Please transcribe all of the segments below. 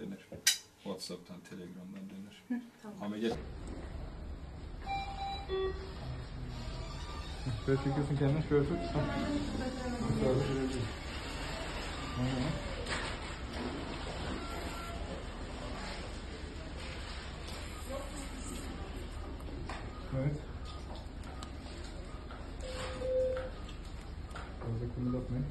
denir. WhatsApp'tan, Telegram'dan denir. Tamam. Ameliyat. Şöyle çekiyorsun kendini, şöyle tut. Evet. Fazla kımıldatmayın.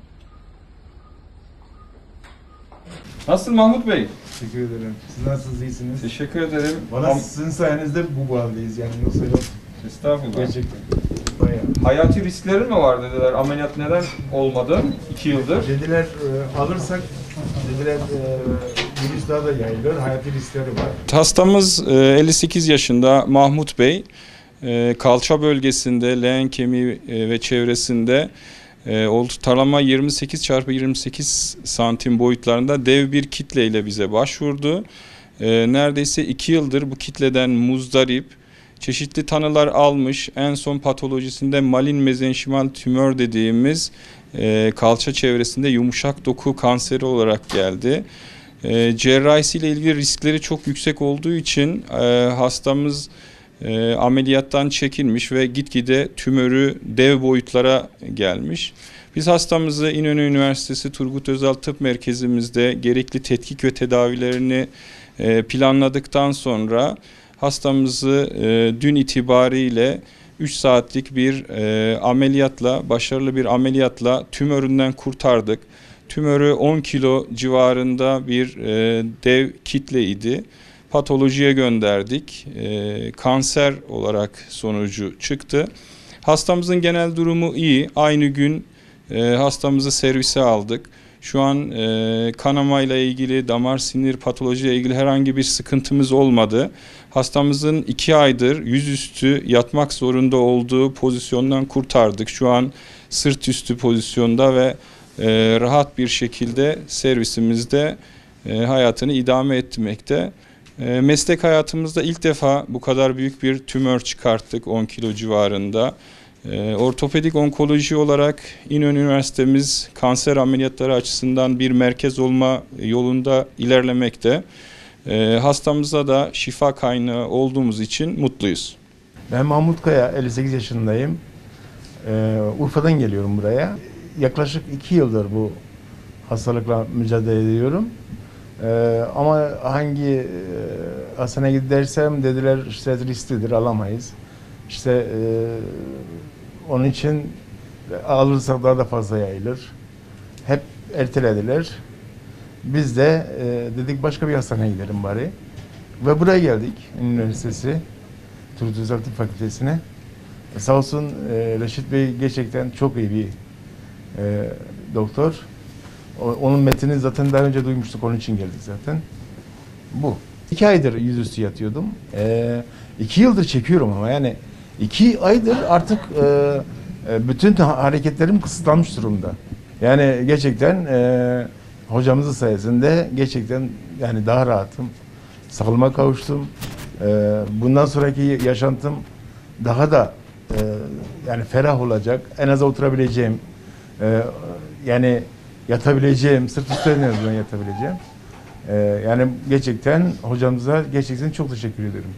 Nasıl Mahmut Bey? Teşekkür ederim. Siz nasılsınız, iyisiniz? Teşekkür ederim. Valla sizin sayenizde bu haldeyiz yani, yoksa yok. Estağfurullah. Gerçekten. Bayağı. Hayati risklerin mi var dediler. Ameliyat neden olmadı? 2 yıldır. Dediler alırsak, dediler virüs daha da yayılır, hayati riskleri var. Hastamız 58 yaşında Mahmut Bey. Kalça bölgesinde, leğen kemiği ve çevresinde ortalama 28x28 santim boyutlarında dev bir kitle ile bize başvurdu. Neredeyse 2 yıldır bu kitleden muzdarip, çeşitli tanılar almış, en son patolojisinde malin mezenşimal tümör dediğimiz kalça çevresinde yumuşak doku kanseri olarak geldi. Cerrahisiyle ilgili riskleri çok yüksek olduğu için hastamız ameliyattan çekilmiş ve gitgide tümörü dev boyutlara gelmiş. Biz hastamızı İnönü Üniversitesi Turgut Özal Tıp Merkezimizde gerekli tetkik ve tedavilerini planladıktan sonra hastamızı dün itibariyle 3 saatlik bir ameliyatla, başarılı bir ameliyatla tümöründen kurtardık. Tümörü 10 kilo civarında bir dev kitle idi. Patolojiye gönderdik. Kanser olarak sonucu çıktı. Hastamızın genel durumu iyi. Aynı gün hastamızı servise aldık. Şu an kanamayla ilgili, damar sinir patolojiyle ilgili herhangi bir sıkıntımız olmadı. Hastamızın 2 aydır yüzüstü yatmak zorunda olduğu pozisyondan kurtardık. Şu an sırt üstü pozisyonda ve rahat bir şekilde servisimizde hayatını idame etmekte. Meslek hayatımızda ilk defa bu kadar büyük bir tümör çıkarttık 10 kilo civarında. Ortopedik onkoloji olarak İnönü Üniversitemiz kanser ameliyatları açısından bir merkez olma yolunda ilerlemekte. Hastamıza da şifa kaynağı olduğumuz için mutluyuz. Ben Mahmut Kaya, 58 yaşındayım. Urfa'dan geliyorum buraya. Yaklaşık 2 yıldır bu hastalıkla mücadele ediyorum. Ama hangi hastaneye gidersem dediler işte risklidir, alamayız. İşte onun için alırsak daha da fazla yayılır. Hep ertelediler. Biz de dedik başka bir hastaneye gidelim bari. Ve buraya geldik, Üniversitesi, Turgut Özal Tıp Fakültesi'ne. Sağ olsun Reşit Bey gerçekten çok iyi bir doktor. Onun metnini zaten daha önce duymuştuk, onun için geldik zaten. Bu. 2 aydır yüzüstü yatıyordum. 2 yıldır çekiyorum ama yani 2 aydır artık bütün hareketlerim kısıtlanmış durumda. Yani gerçekten hocamızın sayesinde gerçekten yani daha rahatım. Sağlığıma kavuştum. Bundan sonraki yaşantım daha da yani ferah olacak. En az oturabileceğim, yani yatabileceğim, sırt üstü en azından yatabileceğim. Yani gerçekten hocamıza gerçekten çok teşekkür ederim.